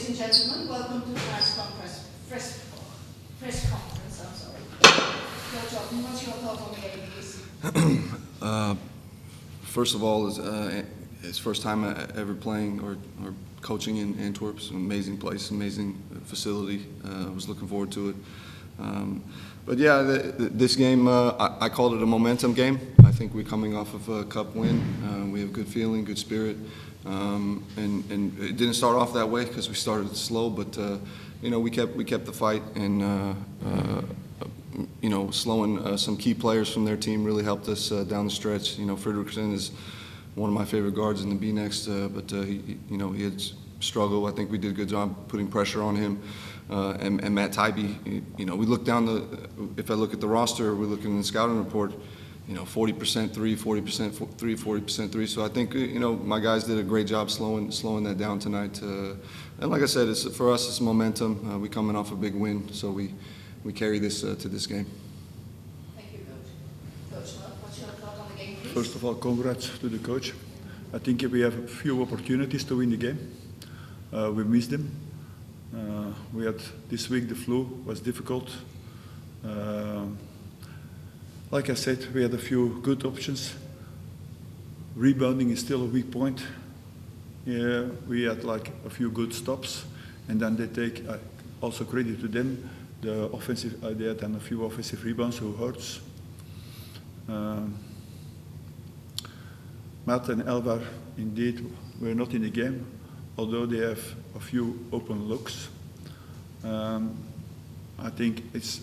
Ladies and gentlemen, welcome to tonight's press conference. I'm sorry. Coach Otten, what's your thought on the game, please? First of all, it's first time ever playing or coaching in Antwerp. It's an amazing place, amazing facility. I was looking forward to it. But yeah, this game, I called it a momentum game. I think we're coming off of a cup win. We have good feeling, good spirit. And it didn't start off that way because we started slow, but you know, we kept the fight, and you know, slowing some key players from their team really helped us down the stretch. You know, Fredrickson is one of my favorite guards in the BNXT, but you know, he had struggled. I think we did a good job putting pressure on him. And Matt Tybee, you know, we look down if I look at the roster, we're looking in the scouting report, you know, 40% three, 40% three, 40% three. So I think, you know, my guys did a great job slowing that down tonight. And like I said, for us, it's momentum. We're coming off a big win, so we carry this to this game. Thank you, Coach. Coach Smout, what's your thought on the game, please? First of all, congrats to the coach. I think we have a few opportunities to win the game. We missed them. We had this week the flu was difficult. Like I said, we had a few good options. Rebounding is still a weak point. Yeah, we had like a few good stops, and then they take also credit to them. The offensive, they had a few offensive rebounds who hurts. Matt and Elvar indeed were not in the game, although they have a few open looks. I think it's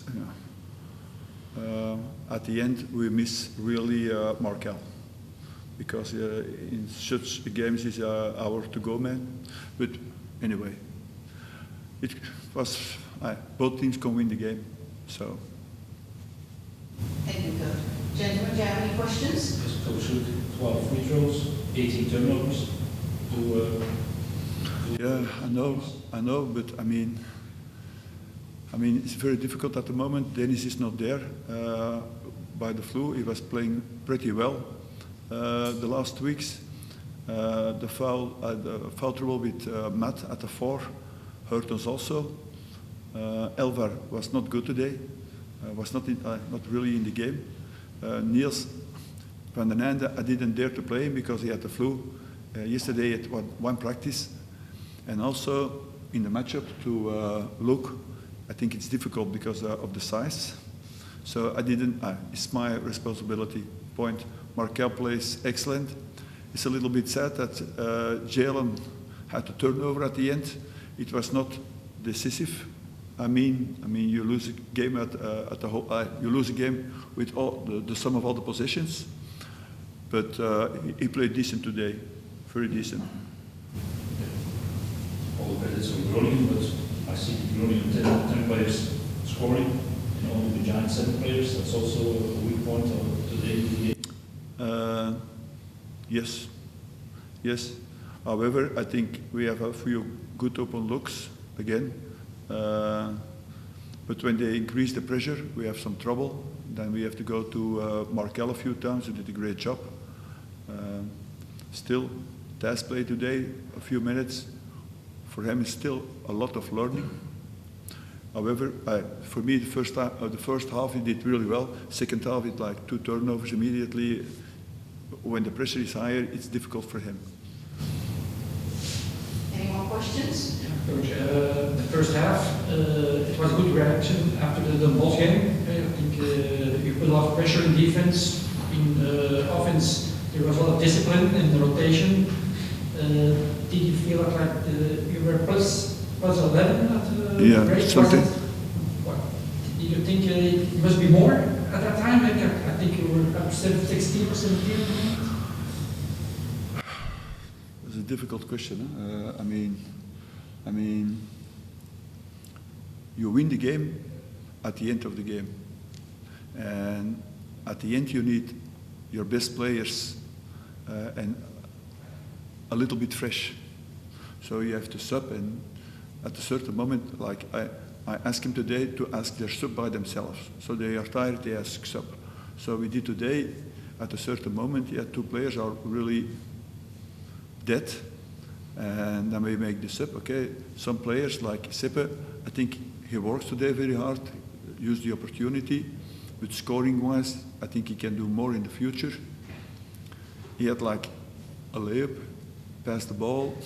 at the end we miss really Markel, because in such games he's our to-go man. But anyway, it was both teams can win the game. So. Thank you, Coach. Gentlemen, do you have any questions? Yes, Coach, 12 free throws, 18 turnovers. Yeah, I know, but I mean, it's very difficult at the moment. Dennis is not there by the flu. He was playing pretty well the last weeks. The foul trouble with Matt at the 4 hurt us also. Elvar was not good today. Was not really in the game. Niels van den Einde, I didn't dare to play him because he had the flu. Yesterday at one practice. And also in the matchup to look, I think it's difficult because of the size. So I didn't, it's my responsibility. Point, Markel plays excellent. It's a little bit sad that Jalen had a turnover at the end. It was not decisive. I mean, you lose a game at the whole. You lose a game with all the sum of all the possessions. But he played decent today, very decent. All the credits on Groningen, but I see Groningen 10 players scoring, and only the Giants 7 players. That's also a weak point of today in the game. Yes. However, I think we have a few good open looks again. But when they increase the pressure, we have some trouble. Then we have to go to Markel a few times, who did a great job. Still, test play today, a few minutes. For him, it's still a lot of learning. However, for me, the first half he did really well. Second half, it's like 2 turnovers immediately. When the pressure is higher, it's difficult for him. Any more questions? Coach, the first half, it was a good reaction after the Bosch game. I think you put a lot of pressure in defense. In offense, there was a lot of discipline in the rotation. Did you feel like you were plus 11 at the break? Something. Did you think it must be more at that time? Like, I think you were up 16 or 17. It's a difficult question. Huh? I mean, you win the game at the end of the game. And at the end you need your best players and a little bit fresh. So you have to sub, and at a certain moment, like I asked him today to ask their sub by themselves. So they are tired, they ask sub. So we did today, at a certain moment, 2 players are really dead. and then we make the sub. Okay, some players like Sippe, I think he works today very hard, use the opportunity, but scoring-wise, I think he can do more in the future. He had like a layup, passed the ball.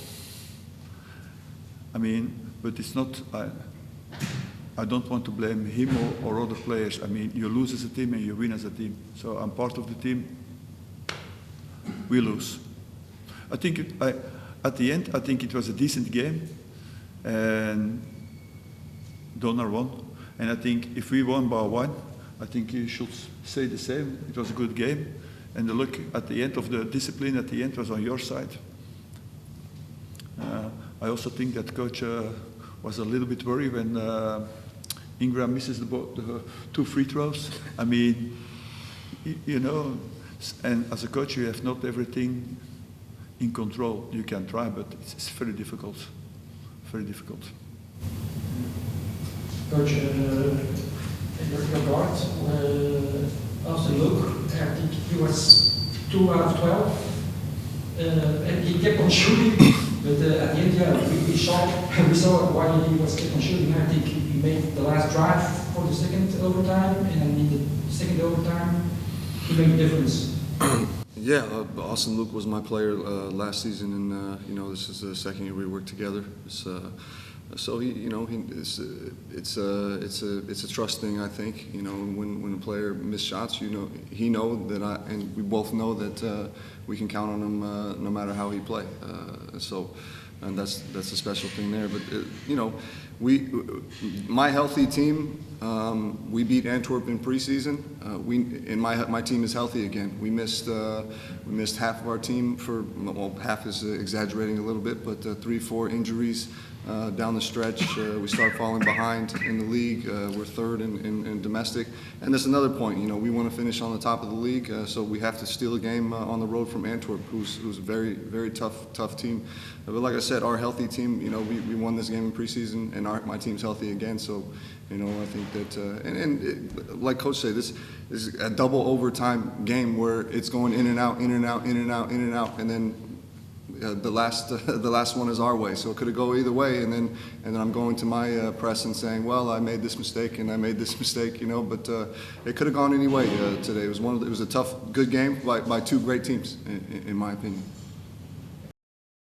I mean, but it's not. I don't want to blame him or other players. I mean, you lose as a team and you win as a team. So I'm part of the team. We lose. I think at the end, I think it was a decent game, and Donar won. And I think if we won by 1, I think you should say the same. It was a good game, and the luck at the end of the discipline at the end was on your side. I also think that coach was a little bit worried when Ingram misses the 2 free throws. I mean, you know, and as a coach you have not everything in control. You can try, but it's very difficult. Very difficult. Coach, your guard, after look, I think he was 2 out of 12. And he kept on shooting, but at the end, yeah, we saw why he was kept on shooting. I think he made the last drive for the second overtime, and then in the second overtime, he made a difference. Yeah, Austin Luke was my player last season, and you know, this is the second year we worked together. So he, you know, it's a trust thing, I think. You know, when a player misses shots, you know, he knows that and we both know that we can count on him no matter how he play. And that's a special thing there. But you know, my healthy team, we beat Antwerp in preseason. My team is healthy again. We missed half of our team for, well, half is exaggerating a little bit, but 3-4 injuries. Down the stretch, we start falling behind in the league. We're third in domestic, and that's another point. You know, we want to finish on the top of the league, so we have to steal a game on the road from Antwerp, who's a very, very tough team. But like I said, our healthy team, you know, we won this game in preseason, and my team's healthy again. So, you know, I think that, and like Coach said, this is a double overtime game where it's going in and out, in and out, in and out, in and out, and then. The last one is our way, so it could go either way, and then I'm going to my press and saying, well, I made this mistake and I made this mistake, you know. But it could have gone any way today. It was a tough, good game by 2 great teams, in my opinion.